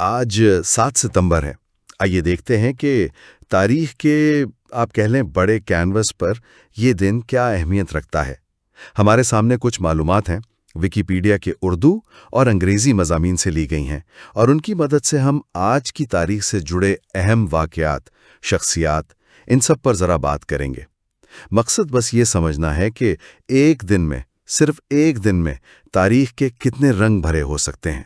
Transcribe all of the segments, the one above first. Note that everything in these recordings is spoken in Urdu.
آج 7 ستمبر ہے۔ آئیے دیکھتے ہیں کہ تاریخ کے آپ کہہ لیں بڑے کینوس پر یہ دن کیا اہمیت رکھتا ہے۔ ہمارے سامنے کچھ معلومات ہیں، ویکیپیڈیا کے اردو اور انگریزی مضامین سے لی گئی ہیں، اور ان کی مدد سے ہم آج کی تاریخ سے جڑے اہم واقعات، شخصیات، ان سب پر ذرا بات کریں گے۔ مقصد بس یہ سمجھنا ہے کہ ایک دن میں، صرف ایک دن میں تاریخ کے کتنے رنگ بھرے ہو سکتے ہیں۔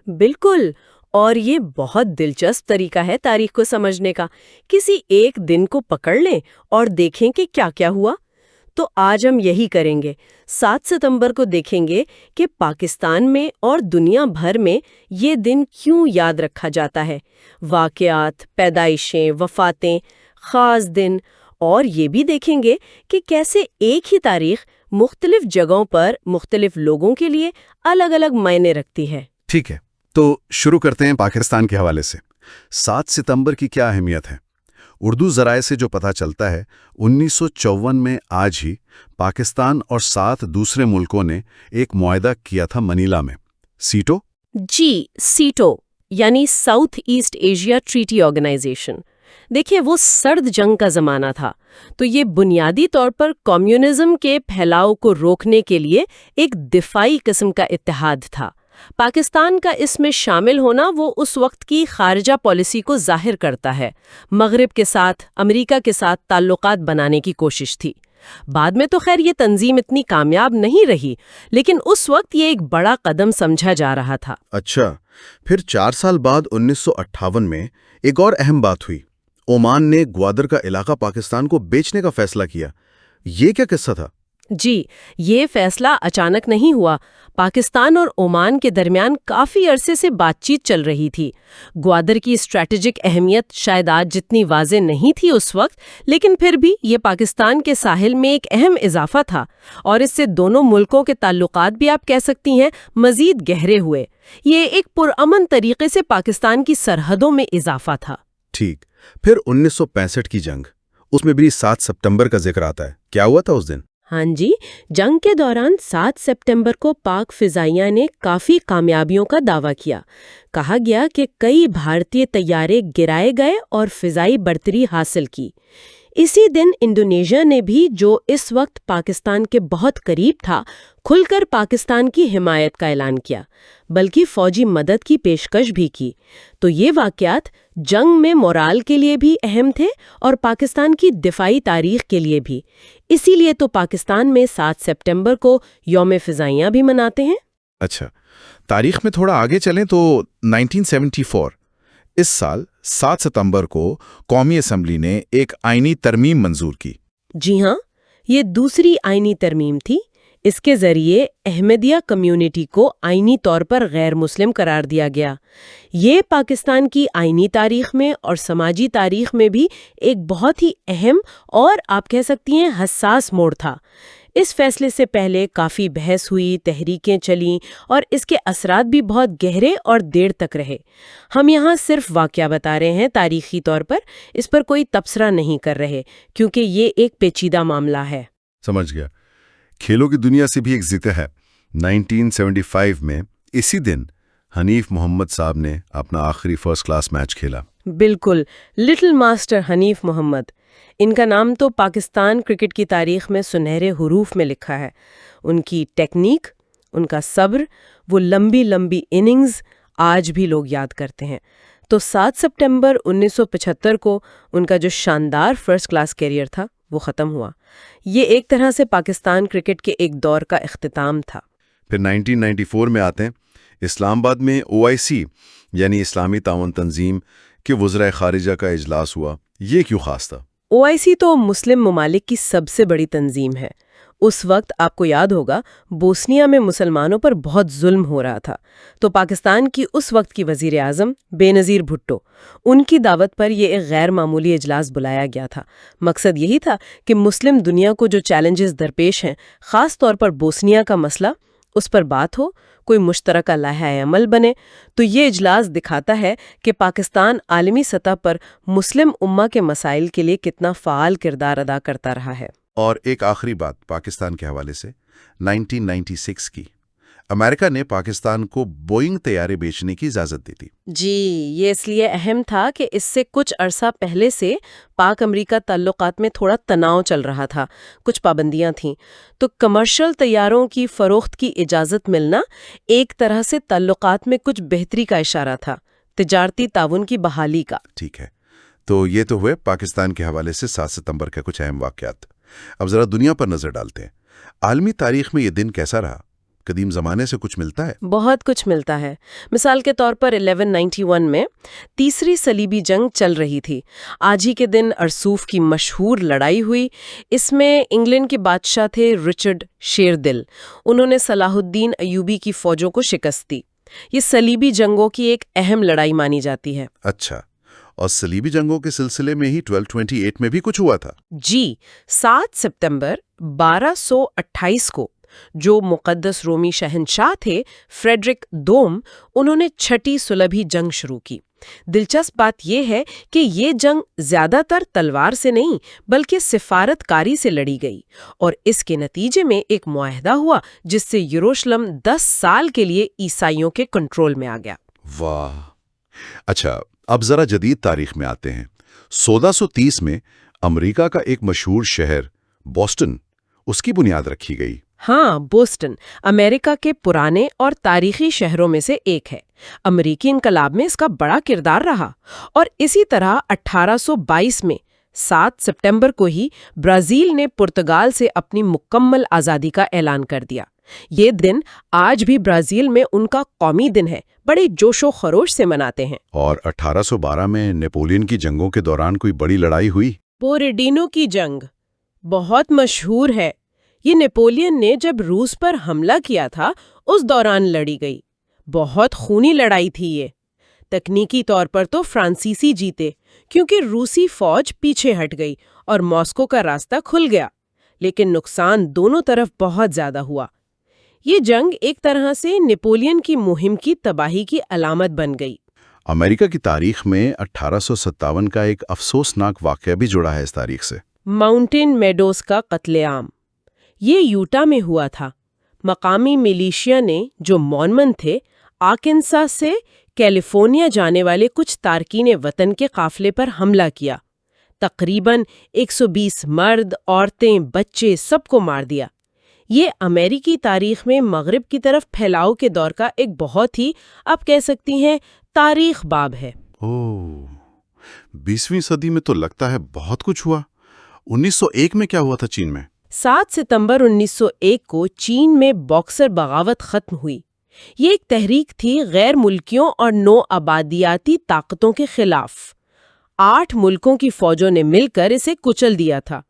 بالکل، اور یہ بہت دلچسپ طریقہ ہے تاریخ کو سمجھنے کا۔ کسی ایک دن کو پکڑ لیں اور دیکھیں کہ کیا کیا ہوا۔ تو آج ہم یہی کریں گے۔ 7 ستمبر کو دیکھیں گے کہ پاکستان میں اور دنیا بھر میں یہ دن کیوں یاد رکھا جاتا ہے، واقعات، پیدائشیں، وفاتیں، خاص دن، اور یہ بھی دیکھیں گے کہ کیسے ایک ہی تاریخ مختلف جگہوں پر مختلف لوگوں کے لیے الگ الگ معنی رکھتی ہے۔ ٹھیک ہے، تو شروع کرتے ہیں پاکستان کے حوالے سے۔ 7 ستمبر کی کیا اہمیت ہے؟ اردو ذرائع سے جو پتہ چلتا ہے، 1954 میں آج ہی پاکستان اور 7 دوسرے ملکوں نے ایک معاہدہ کیا تھا منیلا میں، سیٹو۔ جی، سیٹو یعنی South East Asia Treaty Organization. دیکھیں، وہ سرد جنگ کا زمانہ تھا، تو یہ بنیادی طور پر کمیونزم کے پھیلاؤ کو روکنے کے لیے ایک دفاعی قسم کا اتحاد تھا۔ پاکستان کا اس میں شامل ہونا وہ اس وقت کی خارجہ پالیسی کو ظاہر کرتا ہے۔ مغرب کے ساتھ، امریکہ کے ساتھ تعلقات بنانے کی کوشش تھی۔ بعد میں تو خیر یہ تنظیم اتنی کامیاب نہیں رہی، لیکن اس وقت یہ ایک بڑا قدم سمجھا جا رہا تھا۔ اچھا، پھر 4 سال بعد 1958 میں ایک اور اہم بات ہوئی۔ عمان نے گوادر کا علاقہ پاکستان کو بیچنے کا فیصلہ کیا۔ یہ کیا قصہ تھا؟ جی، یہ فیصلہ اچانک نہیں ہوا۔ پاکستان اور عمان کے درمیان کافی عرصے سے بات چیت چل رہی تھی۔ گوادر کی اسٹریٹجک اہمیت شاید آج جتنی واضح نہیں تھی اس وقت، لیکن پھر بھی یہ پاکستان کے ساحل میں ایک اہم اضافہ تھا، اور اس سے دونوں ملکوں کے تعلقات بھی آپ کہہ سکتی ہیں مزید گہرے ہوئے۔ یہ ایک پرامن طریقے سے پاکستان کی سرحدوں میں اضافہ تھا۔ ٹھیک، پھر 1965 کی جنگ، اس میں بھی 7 ستمبر کا ذکر آتا ہے۔ کیا ہوا تھا اس دن؟ ہاں جی، جنگ کے دوران 7 ستمبر کو پاک فضائیہ نے کافی کامیابیوں کا دعویٰ کیا۔ کہا گیا کہ کئی بھارتی طیارے گرائے گئے اور فضائی برتری حاصل کی۔ اسی دن انڈونیشیا نے بھی، جو اس وقت پاکستان کے بہت قریب تھا، کھل کر پاکستان کی حمایت کا اعلان کیا، بلکہ فوجی مدد کی پیشکش بھی کی۔ تو یہ واقعات جنگ میں مورال کے لیے بھی اہم تھے اور پاکستان کی دفاعی تاریخ کے لیے بھی۔ اسی لیے تو پاکستان میں 7 ستمبر کو یوم فضائیہ بھی مناتے ہیں۔ اچھا، تاریخ میں تھوڑا آگے چلیں تو 1974 اس سال 7 ستمبر کو قومی اسمبلی نے ایک آئینی ترمیم منظور کی۔ جی ہاں، یہ دوسری آئینی ترمیم تھی۔ اس کے ذریعے احمدیہ کمیونٹی کو آئینی طور پر غیر مسلم قرار دیا گیا۔ یہ پاکستان کی آئینی تاریخ میں اور سماجی تاریخ میں بھی ایک بہت ہی اہم اور آپ کہہ سکتی ہیں حساس موڑ تھا۔ اس فیصلے سے پہلے کافی بحث ہوئی، تحریکیں چلیں، اور اس کے اثرات بھی بہت گہرے اور دیر تک رہے۔ ہم یہاں صرف واقعہ بتا رہے ہیں تاریخی طور پر، اس پر کوئی تبصرہ نہیں کر رہے، کیونکہ یہ ایک پیچیدہ معاملہ ہے۔ سمجھ گیا۔ کھیلوں کی دنیا سے بھی ایک ذکر ہے۔ 1975 میں اسی دن حنیف محمد صاحب نے اپنا آخری فرسٹ کلاس میچ کھیلا۔ بالکل، لٹل ماسٹر حنیف محمد۔ ان کا نام تو پاکستان کرکٹ کی تاریخ میں سنہرے حروف میں لکھا ہے۔ ان کی ٹیکنیک، ان کا صبر، وہ لمبی لمبی اننگز آج بھی لوگ یاد کرتے ہیں۔ تو 7 ستمبر 1975 کو ان کا جو شاندار فرسٹ کلاس کیریئر تھا وہ ختم ہوا۔ یہ ایک طرح سے پاکستان کرکٹ کے ایک دور کا اختتام تھا۔ پھر 1994 میں آتے ہیں۔ اسلام آباد میں OIC یعنی اسلامی تعاون تنظیم کے وزرائے خارجہ کا اجلاس ہوا۔ یہ کیوں خاص تھا؟ OIC تو مسلم ممالک کی سب سے بڑی تنظیم ہے۔ اس وقت آپ کو یاد ہوگا بوسنیا میں مسلمانوں پر بہت ظلم ہو رہا تھا، تو پاکستان کی اس وقت کی وزیر اعظم بے نظیر بھٹو، ان کی دعوت پر یہ ایک غیر معمولی اجلاس بلایا گیا تھا۔ مقصد یہی تھا کہ مسلم دنیا کو جو چیلنجز درپیش ہیں، خاص طور پر بوسنیا کا مسئلہ، اس پر بات ہو، کوئی مشترکہ لائحہ عمل بنے۔ تو یہ اجلاس دکھاتا ہے کہ پاکستان عالمی سطح پر مسلم امہ کے مسائل کے لیے کتنا فعال کردار ادا کرتا رہا ہے۔ اور ایک آخری بات پاکستان کے حوالے سے 1996 کی۔ امریکہ نے پاکستان کو بوئنگ طیارے بیچنے کی اجازت دی تھی۔ جی، یہ اس لیے اہم تھا کہ اس سے کچھ عرصہ پہلے سے پاک امریکہ تعلقات میں تھوڑا تناؤ چل رہا تھا، کچھ پابندیاں تھیں، تو کمرشل طیاروں کی فروخت کی اجازت ملنا ایک طرح سے تعلقات میں کچھ بہتری کا اشارہ تھا، تجارتی تعاون کی بحالی کا۔ ٹھیک ہے، تو یہ تو ہوئے پاکستان کے حوالے سے 7 ستمبر کے کچھ اہم واقعات۔ اب ذرا دنیا پر نظر ڈالتے ہیں۔ عالمی تاریخ میں یہ دن کیسا رہا؟ قدیم زمانے سے کچھ ملتا ہے؟ بہت کچھ ملتا ہے۔ مثال کے طور پر 1191 میں تیسری صلیبی جنگ چل رہی تھی۔ آج ہی کے دن ارسوف کی مشہور لڑائی ہوئی۔ اس میں انگلینڈ کے بادشاہ تھے رچرڈ شیردل۔ انہوں نے صلاح الدین ایوبی کی فوجوں کو شکست دی۔ یہ صلیبی جنگوں کی ایک اہم لڑائی مانی جاتی ہے۔ اچھا، اور صلیبی جنگوں کے سلسلے میں ہی 1228 میں بھی کچھ ہوا تھا؟ جی، 7 ستمبر 1228 کو جو مقدس رومی شہنشاہ تھے فریڈرک دوم، انہوں نے چھٹی صلیبی جنگ شروع کی۔ دلچسپ بات یہ ہے کہ یہ جنگ زیادہ تر تلوار سے نہیں بلکہ سفارت کاری سے لڑی گئی، اور اس کے نتیجے میں ایک معاہدہ ہوا جس سے یروشلم 10 سال کے لیے عیسائیوں کے کنٹرول میں آ گیا۔ واہ! اچھا، اب ذرا جدید تاریخ میں آتے ہیں۔ 1630 میں امریکہ کا ایک مشہور شہر بوسٹن، اس کی بنیاد رکھی گئی۔ ہاں، بوسٹن امریکہ کے پرانے اور تاریخی شہروں میں سے ایک ہے۔ امریکی انقلاب میں اس کا بڑا کردار رہا، اور اسی طرح 1822 میں 7 ستمبر کو ہی برازیل نے پرتگال سے اپنی مکمل آزادی کا اعلان کر دیا۔ یہ دن آج بھی برازیل میں ان کا قومی دن ہے، بڑے جوش و خروش سے مناتے ہیں۔ اور 1812 میں نیپولین کی جنگوں کے دوران کوئی بڑی لڑائی ہوئی؟ بوریڈینو کی جنگ بہت مشہور ہے۔ یہ نیپولین نے جب روس پر حملہ کیا تھا اس دوران لڑی گئی۔ بہت خونی لڑائی تھی یہ۔ تکنیکی طور پر تو فرانسیسی جیتے کیونکہ روسی فوج پیچھے ہٹ گئی اور ماسکو کا راستہ کھل گیا، لیکن نقصان دونوں طرف بہت زیادہ ہوا۔ یہ جنگ ایک طرح سے نیپولین کی مہم کی تباہی کی علامت بن گئی۔ امریکہ کی تاریخ میں 1857 کا ایک افسوسناک واقعہ بھی جڑا ہے اس تاریخ سے۔ ماؤنٹین میڈوز کا قتل عام۔ یہ یوٹا میں ہوا تھا۔ مقامی ملیشیا نے جو مونمن تھے، آرکنسا سے کیلیفورنیا جانے والے کچھ تارکین وطن کے قافلے پر حملہ کیا۔ تقریباً 120 مرد، عورتیں، بچے سب کو مار دیا۔ یہ امریکی تاریخ میں مغرب کی طرف پھیلاؤ کے دور کا ایک بہت ہی، آپ کہہ سکتی ہیں، تاریخ باب ہے۔ 20ویں صدی میں تو لگتا ہے بہت کچھ ہوا۔ 1901 میں کیا ہوا تھا چین میں؟ 7 ستمبر 1901 کو چین میں باکسر بغاوت ختم ہوئی۔ یہ ایک تحریک تھی غیر ملکیوں اور نو آبادیاتی طاقتوں کے خلاف۔ 8 ملکوں کی فوجوں نے مل کر اسے کچل دیا تھا،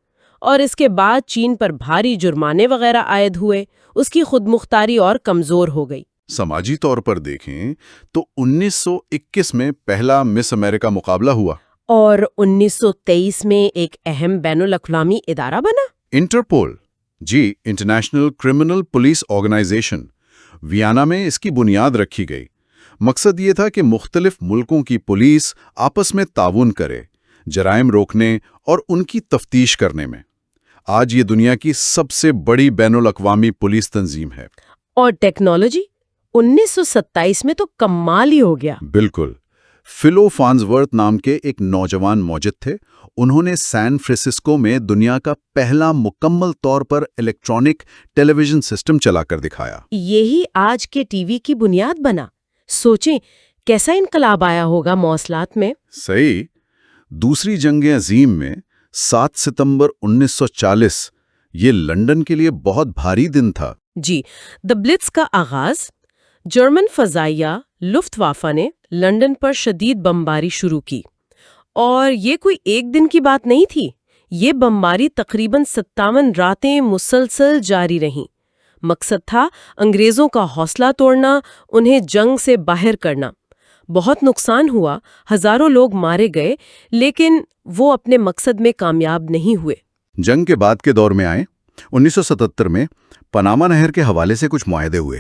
اور اس کے بعد چین پر بھاری جرمانے وغیرہ عائد ہوئے۔ اس کی خود مختاری اور کمزور ہو گئی۔ سماجی طور پر دیکھیں تو 1921 میں پہلا مس امریکہ مقابلہ ہوا، اور 1923 میں ایک اہم بین الاقوامی ادارہ بنا۔ انٹرپول، جی، international criminal police organisation, Vienna میں اس کی بنیاد رکھی گئی۔ مقصد یہ تھا کہ مختلف ملکوں کی پولیس آپس میں تعاون کرے، جرائم روکنے اور ان کی تفتیش کرنے میں۔ آج یہ دنیا کی سب سے بڑی بین الاقوامی پولیس تنظیم ہے۔ اور ٹیکنالوجی 1927 میں تو کمال ہی ہو گیا۔ بالکل۔ فلو فارنزورتھ نام کے ایک نوجوان موجد تھے۔ انہوں نے سین فرانسسکو میں دنیا کا پہلا مکمل طور پر الیکٹرانک ٹیلی ویژن سسٹم چلا کر دکھایا۔ یہی آج کے ٹی وی کی بنیاد بنا۔ سوچیں کیسا انقلاب آیا ہوگا مواصلات میں۔ صحیح۔ دوسری جنگ عظیم میں 7 ستمبر 1940 یہ لندن کے لیے بہت بھاری دن تھا۔ جی، دی بلٹز کا آغاز۔ جرمن فضائیہ لفٹ وافا نے لندن پر شدید بمباری شروع کی، اور یہ کوئی ایک دن کی بات نہیں تھی۔ یہ بمباری تقریباً 57 راتیں مسلسل جاری رہیں۔ مقصد تھا انگریزوں کا حوصلہ توڑنا، انہیں جنگ سے باہر کرنا۔ بہت نقصان ہوا، ہزاروں لوگ مارے گئے، لیکن وہ اپنے مقصد میں کامیاب نہیں ہوئے۔ جنگ کے بعد کے دور میں آئے 1977 میں پاناما نہر کے حوالے سے کچھ معاہدے ہوئے۔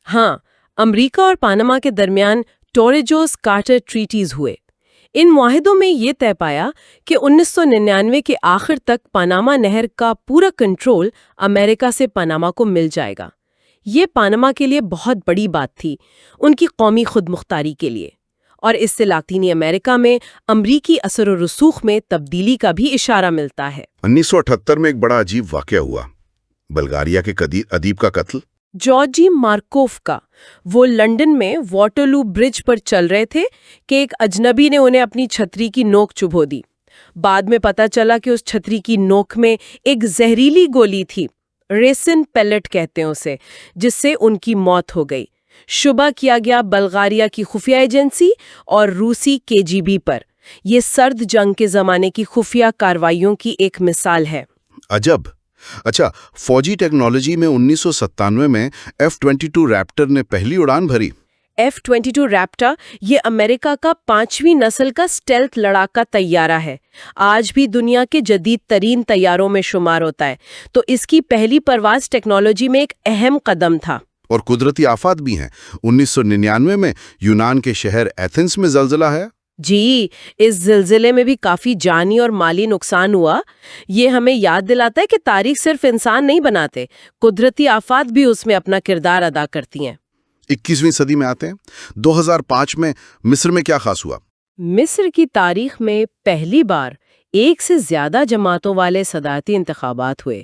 ہاں، امریکہ اور پاناما کے درمیان ٹوریجوز کارٹر ٹریٹیز ہوئے۔ ان معاہدوں میں یہ طے پایا کہ 1999 کے آخر تک پاناما نہر کا پورا کنٹرول امریکہ سے پاناما کو مل جائے گا۔ یہ پاناما کے لیے بہت بڑی بات تھی، ان کی قومی خود مختاری کے لیے، اور اس سے لاطینی امریکہ میں امریکی اثر و رسوخ میں تبدیلی کا بھی اشارہ ملتا ہے۔ 1978 میں ایک بڑا عجیب واقعہ ہوا، بلغاریہ کے ادیب کا قتل۔ جارجی مارکوف کا۔ وہ لندن میں واٹرلو برج پر چل رہے تھے کہ ایک اجنبی نے انہیں اپنی چھتری کی نوک چبھو دی۔ بعد میں پتا چلا کہ اس چھتری کی نوک میں ایک زہریلی گولی تھی، ریسن پیلٹ کہتے ہیں اسے، جس سے ان کی موت ہو گئی۔ شبہ کیا گیا بلغاریہ کی خفیہ ایجنسی اور روسی KGB پر۔ یہ سرد جنگ کے زمانے کی خفیہ کارروائیوں کی ایک مثال ہے۔ عجب۔ اچھا، فوجی ٹیکنالوجی میں 1997 میں F-22 ریپٹر نے پہلی اڑان بھری۔ F-22 ریپٹر یہ امریکہ کا 5ویں نسل کا اسٹیلتھ لڑاکا طیارہ ہے، آج بھی دنیا کے جدید ترین طیاروں میں شمار ہوتا ہے، تو اس کی پہلی پرواز ٹیکنالوجی میں ایک اہم قدم تھا۔ اور قدرتی آفات بھی ہیں۔ 1999 میں یونان کے شہر ایتھنز میں زلزلہ ہے۔ جی، اس زلزلے میں بھی کافی جانی اور مالی نقصان ہوا۔ یہ ہمیں یاد دلاتا ہے کہ تاریخ صرف انسان نہیں بناتے، قدرتی آفات بھی اس میں اپنا کردار ادا کرتی ہیں۔ 21ویں صدی میں آتے ہیں۔ 2005 میں مصر میں کیا خاص ہوا؟ مصر کی تاریخ میں پہلی بار ایک سے زیادہ جماعتوں والے صدارتی انتخابات ہوئے۔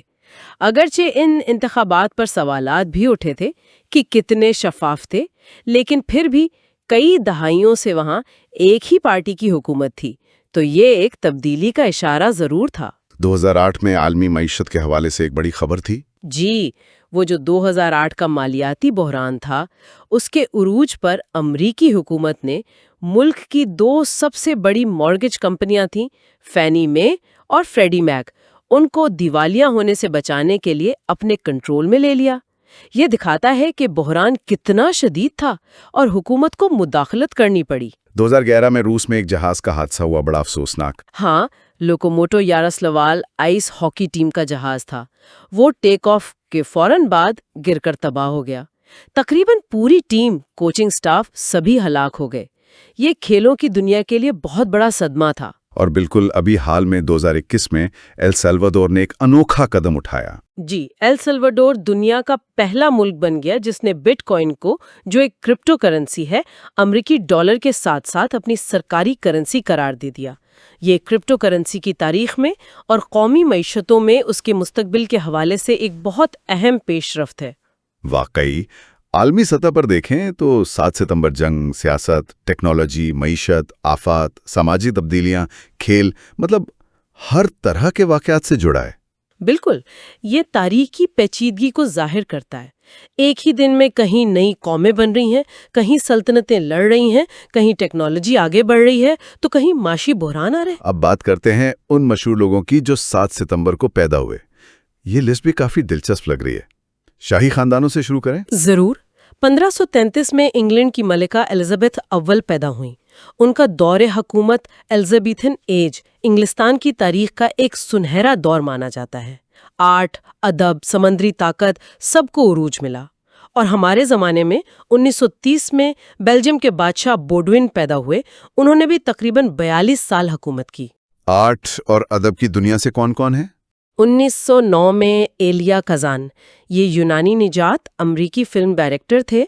اگرچہ ان انتخابات پر سوالات بھی اٹھے تھے کہ کتنے شفاف تھے، لیکن پھر بھی کئی دہائیوں سے وہاں ایک ہی پارٹی کی حکومت تھی، تو یہ ایک تبدیلی کا اشارہ ضرور تھا۔ 2008 میں عالمی معیشت کے حوالے سے ایک بڑی خبر تھی۔ جی، وہ جو 2008 کا مالیاتی بحران تھا، اس کے عروج پر امریکی حکومت نے ملک کی 2 سب سے بڑی مارگیج کمپنیاں تھیں، فینی مے اور فریڈی میک، ان کو دیوالیہ ہونے سے بچانے کے لیے اپنے کنٹرول میں لے لیا۔ یہ دکھاتا ہے کہ بحران کتنا شدید تھا اور حکومت کو مداخلت کرنی پڑی۔ 2011 میں روس میں ایک جہاز کا حادثہ ہوا، بڑا افسوسناک۔ ہاں، لوکوموٹو یاروسلاول آئس ہاکی ٹیم کا جہاز تھا۔ وہ ٹیک آف کے فوراً بعد گر کر تباہ ہو گیا۔ تقریباً پوری ٹیم، کوچنگ سٹاف سبھی ہلاک ہو گئے۔ یہ کھیلوں کی دنیا کے لیے بہت بڑا صدمہ تھا۔ اور بالکل ابھی حال میں 2021 میں ایل سلوادور نے ایک انوکھا قدم اٹھایا۔ جی، ایل سلوڈور دنیا کا پہلا ملک بن گیا جس نے بٹ کوائن کو، جو ایک کرپٹو کرنسی ہے، امریکی ڈالر کے ساتھ ساتھ اپنی سرکاری کرنسی قرار دے دیا۔ یہ کرپٹو کرنسی کی تاریخ میں اور قومی معیشتوں میں اس کے مستقبل کے حوالے سے ایک بہت اہم پیش رفت ہے۔ واقعی عالمی سطح پر دیکھیں تو 7 ستمبر جنگ، سیاست، ٹیکنالوجی، معیشت، آفات، سماجی تبدیلیاں، کھیل، مطلب ہر طرح کے واقعات سے جڑا ہے۔ بالکل، یہ تاریخی پیچیدگی کو ظاہر کرتا ہے۔ ایک ہی دن میں کہیں نئی قومیں بن رہی ہیں، کہیں سلطنتیں لڑ رہی ہیں، کہیں ٹیکنالوجی آگے بڑھ رہی ہے، تو کہیں معاشی بحران آ رہے ہیں۔ اب بات کرتے ہیں ان مشہور لوگوں کی جو 7 ستمبر کو پیدا ہوئے۔ یہ لسٹ بھی کافی دلچسپ لگ رہی ہے۔ شاہی خاندانوں سے شروع کریں۔ ضرور۔ 1533 میں انگلینڈ کی ملکہ الزبیتھ اول پیدا ہوئیں۔ ان کا دور حکومت ایلزابیتھن ایج انگلستان کی تاریخ کا ایک سنہرا دور مانا جاتا ہے۔ آرٹ، ادب، سمندری طاقت، سب کو عروج ملا۔ اور ہمارے زمانے میں 1930 میں بیلجیم کے بادشاہ بوڈوین پیدا ہوئے۔ انہوں نے بھی تقریباً 42 سال حکومت کی۔ آرٹ اور ادب کی دنیا سے کون کون ہیں؟ 1909 میں ایلیا کازان، یہ یونانی نژاد امریکی فلم ڈائریکٹر تھے۔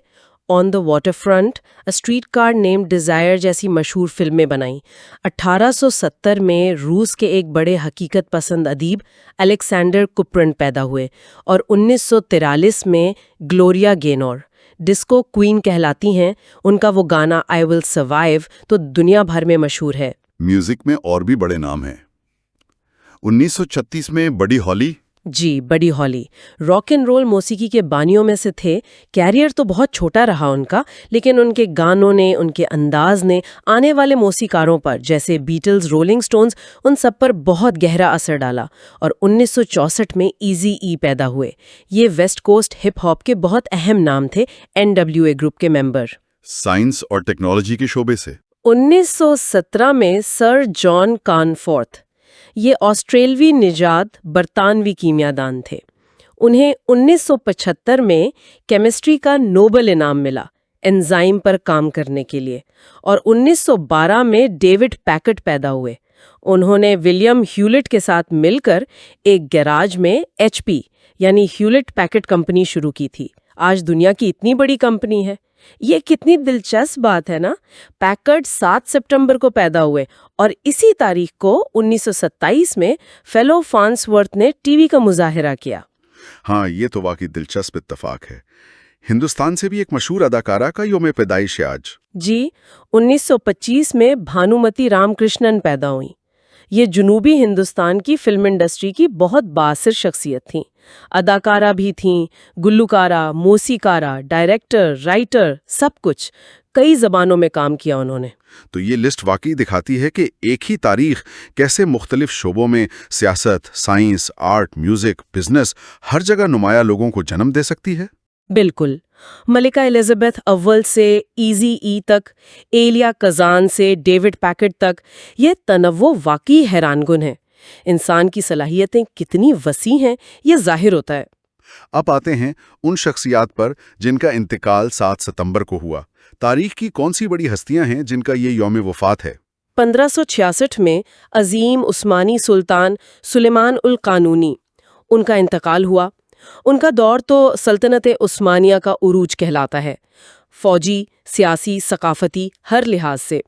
On the waterfront, streetcar named desire جیسی مشہور فلمیں بنائیں۔ 1870 میں روس کے ایک بڑے حقیقت پسند ادیب الیگزینڈر کوپرن پیدا ہوئے، اور 1943 میں گلوریا گینور ڈسکو کوئین کہلاتی ہیں۔ ان کا وہ گانا آئی ول سروائیو تو دنیا بھر میں مشہور ہے۔ میوزک میں اور بھی بڑے نام ہیں۔ 1936 میں بڈی ہالی۔ جی، بڈی ہالی راک اینڈ رول موسیقی کے بانیوں میں سے تھے۔ کیریئر تو بہت چھوٹا رہا ان کا، لیکن ان کے گانوں نے، ان کے انداز نے آنے والے موسیقاروں پر جیسے بیٹلز، رولنگ سٹونز، ان سب پر بہت گہرا اثر ڈالا۔ اور 1964 میں ایزی ای پیدا ہوئے۔ یہ ویسٹ کوسٹ ہپ ہاپ کے بہت اہم نام تھے، NWA گروپ کے ممبر۔ سائنس اور ٹیکنالوجی کے شعبے سے 1917 میں سر جان کانفورتھ، یہ آسٹریلوی نژاد برطانوی کیمیاء دان تھے۔ انہیں 1975 میں کیمسٹری کا نوبل انعام ملا انزائم پر کام کرنے کے لیے۔ اور 1912 میں ڈیوڈ پیکٹ پیدا ہوئے۔ انہوں نے ولیم ہیولٹ کے ساتھ مل کر ایک گیراج میں HP یعنی ہیولٹ پیکٹ کمپنی شروع کی تھی۔ آج دنیا کی اتنی بڑی کمپنی ہے۔ یہ کتنی دلچسپ بات ہے نا۔ پیکرڈ 7 ستمبر کو پیدا ہوئے اور اسی تاریخ کو 1927 میں فیلو فارنسورتھ نے ٹی وی کا مظاہرہ کیا۔ ہاں، یہ تو واقعی دلچسپ اتفاق ہے۔ ہندوستان سے بھی ایک مشہور اداکارہ کا یوم پیدائش ہے آج۔ جی، 1925 میں بھانومتی رام کرشنن پیدا ہوئیں۔ یہ جنوبی ہندوستان کی فلم انڈسٹری کی بہت بااثر شخصیت تھیں۔ اداکارہ بھی تھیں، گلوکارہ، موسیقارہ، ڈائریکٹر، رائٹر، سب کچھ۔ کئی زبانوں میں کام کیا انہوں نے۔ تو یہ لسٹ واقعی دکھاتی ہے کہ ایک ہی تاریخ کیسے مختلف شعبوں میں سیاست، سائنس، آرٹ، میوزک، بزنس، ہر جگہ نمایاں لوگوں کو جنم دے سکتی ہے۔ بالکل، ملکہ الزبیتھ اول سے ایزی ای تک، ایلیا کزان سے ڈیوڈ پیکٹ تک، یہ تنوع واقعی حیران کن ہے۔ انسان کی صلاحیتیں کتنی وسیع ہیں یہ ظاہر ہوتا ہے۔ اب آتے ہیں ان شخصیات پر جن کا انتقال 7 ستمبر کو ہوا۔ تاریخ کی کون سی بڑی ہستیاں ہیں جن کا یہ یوم وفات ہے؟ 1566 میں عظیم عثمانی سلطان سلیمان القانونی، ان کا انتقال ہوا۔ ان کا دور تو سلطنت عثمانیہ کا عروج کہلاتا ہے، فوجی، سیاسی، ثقافتی، ہر لحاظ سے۔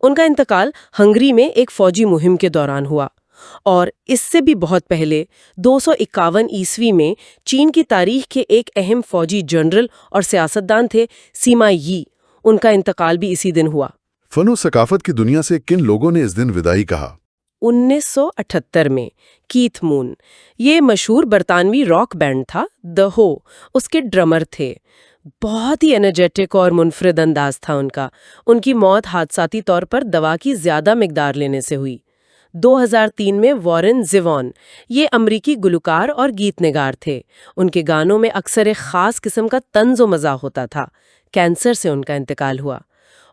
ان کا انتقال ہنگری میں ایک فوجی مہم کے دوران ہوا، اور اس سے بھی بہت پہلے 251 عیسوی میں چین کی تاریخ کے ایک اہم فوجی جنرل اور سیاستدان تھے سیما یی، ان کا انتقال بھی اسی دن ہوا۔ فن و ثقافت کی دنیا سے کن لوگوں نے اس دن وداعی کہا؟ 1978 میں کیتھ مون، یہ مشہور برطانوی راک بینڈ تھا دی ہو، اس کے ڈرمر تھے۔ بہت ہی انرجیٹک اور منفرد انداز تھا ان کا۔ ان کی موت حادثاتی طور پر دوا کی زیادہ مقدار لینے سے ہوئی۔ 2003 میں وارن زیوان، یہ امریکی گلوکار اور گیت نگار تھے۔ ان کے گانوں میں اکثر ایک خاص قسم کا طنز و مزاح ہوتا تھا۔ کینسر سے ان کا انتقال ہوا۔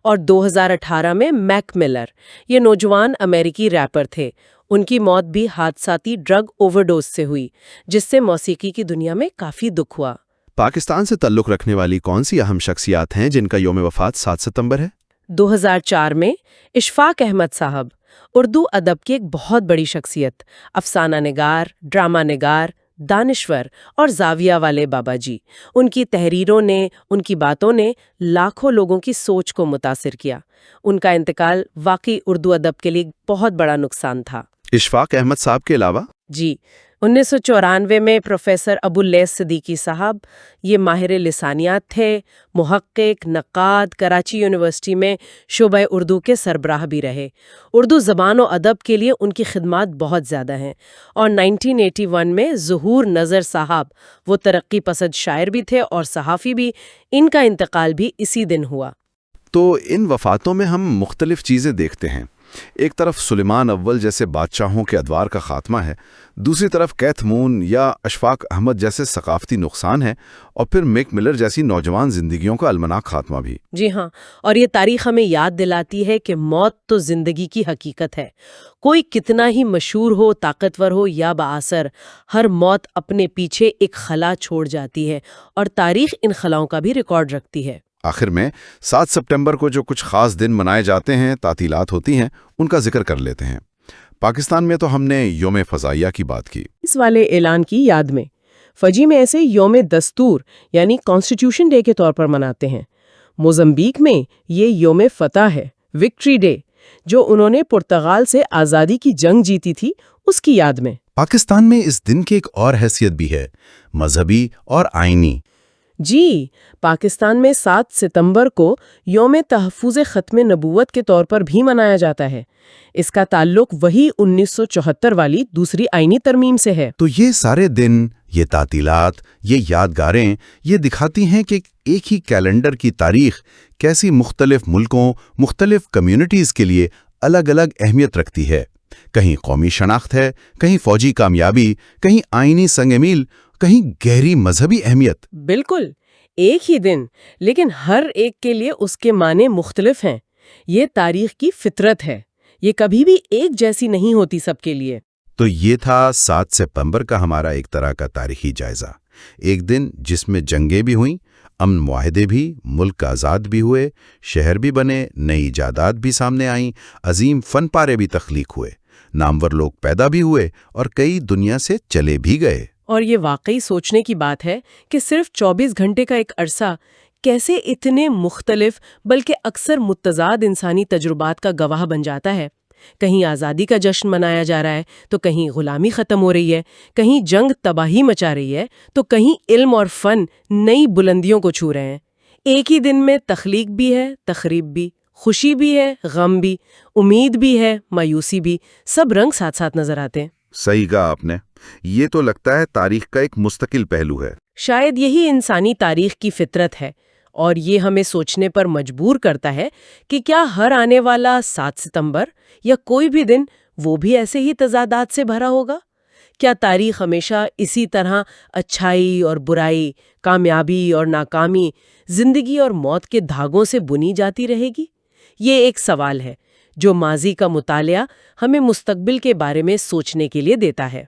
اور 2018 میں میک ملر، یہ نوجوان امریکی ریپر تھے۔ ان کی موت بھی حادثاتی ڈرگ اوور ڈوز سے ہوئی، جس سے موسیقی کی دنیا میں کافی دکھ ہوا۔ پاکستان سے تعلق رکھنے والی کون سی اہم شخصیات ہیں جن کا یوم وفات 7 ستمبر ہے؟ 2004 میں اشفاق احمد صاحب، اردو ادب کی ایک بہت بڑی شخصیت، افسانہ نگار، ڈرامہ نگار، دانشور اور زاویہ والے بابا جی۔ ان کی تحریروں نے، ان کی باتوں نے لاکھوں لوگوں کی سوچ کو متاثر کیا۔ ان کا انتقال واقعی اردو ادب کے لیے بہت بڑا نقصان تھا۔ اشفاق احمد صاحب کے علاوہ؟ جی، 1994 میں پروفیسر ابواللیث صدیقی صاحب، یہ ماہر لسانیات تھے، محقق، نقاد، کراچی یونیورسٹی میں شعبہ اردو کے سربراہ بھی رہے۔ اردو زبان و ادب کے لیے ان کی خدمات بہت زیادہ ہیں۔ اور 1981 میں ظہور نظر صاحب، وہ ترقی پسند شاعر بھی تھے اور صحافی بھی، ان کا انتقال بھی اسی دن ہوا۔ تو ان وفاتوں میں ہم مختلف چیزیں دیکھتے ہیں۔ ایک طرف سلیمان اول جیسے بادشاہوں کے ادوار کا خاتمہ ہے، دوسری طرف کیتھ مون یا اشفاق احمد جیسے ثقافتی نقصان ہے، اور پھر میک ملر جیسی نوجوان زندگیوں کا المناک خاتمہ بھی۔ جی ہاں، اور یہ تاریخ ہمیں یاد دلاتی ہے کہ موت تو زندگی کی حقیقت ہے۔ کوئی کتنا ہی مشہور ہو، طاقتور ہو یا بااثر، ہر موت اپنے پیچھے ایک خلا چھوڑ جاتی ہے، اور تاریخ ان خلاؤں کا بھی ریکارڈ رکھتی ہے۔ آخر میں 7 سپٹمبر کو جو کچھ خاص دن منائے جاتے ہیں، تعطیلات ہوتی ہیں، ان کا ذکر کر لیتے ہیں۔ پاکستان میں تو ہم نے یوم فضائیہ کی بات کی۔ اس والے اعلان کی یاد میں فجی میں ایسے یوم دستور یعنی کانسٹیٹیوشن ڈے کے طور پر مناتے ہیں۔ موزمبیق میں یہ یوم فتح ہے، وکٹری ڈے، جو انہوں نے پرتگال سے آزادی کی جنگ جیتی تھی، اس کی یاد میں۔ پاکستان میں اس دن کی ایک اور حیثیت بھی ہے، مذہبی اور آئینی۔ جی، پاکستان میں 7 ستمبر کو یوم تحفظ ختم نبوت کے طور پر بھی منایا جاتا ہے۔ اس کا تعلق وہی 1974 والی دوسری آئینی ترمیم سے ہے۔ تو یہ سارے دن، یہ تعطیلات، یہ یادگاریں، یہ دکھاتی ہیں کہ ایک ہی کیلنڈر کی تاریخ کیسی مختلف ملکوں، مختلف کمیونٹیز کے لیے الگ الگ اہمیت رکھتی ہے۔ کہیں قومی شناخت ہے، کہیں فوجی کامیابی، کہیں آئینی سنگ میل، کہیں گہری مذہبی اہمیت۔ بالکل، ایک ہی دن، لیکن ہر ایک کے لیے اس کے معنی مختلف ہیں۔ یہ تاریخ کی فطرت ہے، یہ کبھی بھی ایک جیسی نہیں ہوتی سب کے لیے۔ تو یہ تھا 7 ستمبر کا ہمارا ایک طرح کا تاریخی جائزہ، ایک دن جس میں جنگیں بھی ہوئیں، امن معاہدے بھی، ملک آزاد بھی ہوئے، شہر بھی بنے، نئی ایجادات بھی سامنے آئیں، عظیم فن پارے بھی تخلیق ہوئے، نامور لوگ پیدا بھی ہوئے اور کئی دنیا سے چلے بھی گئے۔ اور یہ واقعی سوچنے کی بات ہے کہ صرف 24 گھنٹے کا ایک عرصہ کیسے اتنے مختلف بلکہ اکثر متضاد انسانی تجربات کا گواہ بن جاتا ہے۔ کہیں آزادی کا جشن منایا جا رہا ہے تو کہیں غلامی ختم ہو رہی ہے، کہیں جنگ تباہی مچا رہی ہے تو کہیں علم اور فن نئی بلندیوں کو چھو رہے ہیں۔ ایک ہی دن میں تخلیق بھی ہے، تخریب بھی، خوشی بھی ہے، غم بھی، امید بھی ہے، مایوسی بھی، سب رنگ ساتھ ساتھ نظر آتے ہیں۔ صحیح کہا آپ نے، یہ تو لگتا ہے تاریخ کا ایک مستقل پہلو ہے۔ شاید یہی انسانی تاریخ کی فطرت ہے، اور یہ ہمیں سوچنے پر مجبور کرتا ہے کہ کیا ہر آنے والا 7 ستمبر یا کوئی بھی دن وہ بھی ایسے ہی تضادات سے بھرا ہوگا؟ کیا تاریخ ہمیشہ اسی طرح اچھائی اور برائی، کامیابی اور ناکامی، زندگی اور موت کے دھاگوں سے بنی جاتی رہے گی؟ یہ ایک سوال ہے جو ماضی کا مطالعہ ہمیں مستقبل کے بارے میں سوچنے کے لیے دیتا ہے۔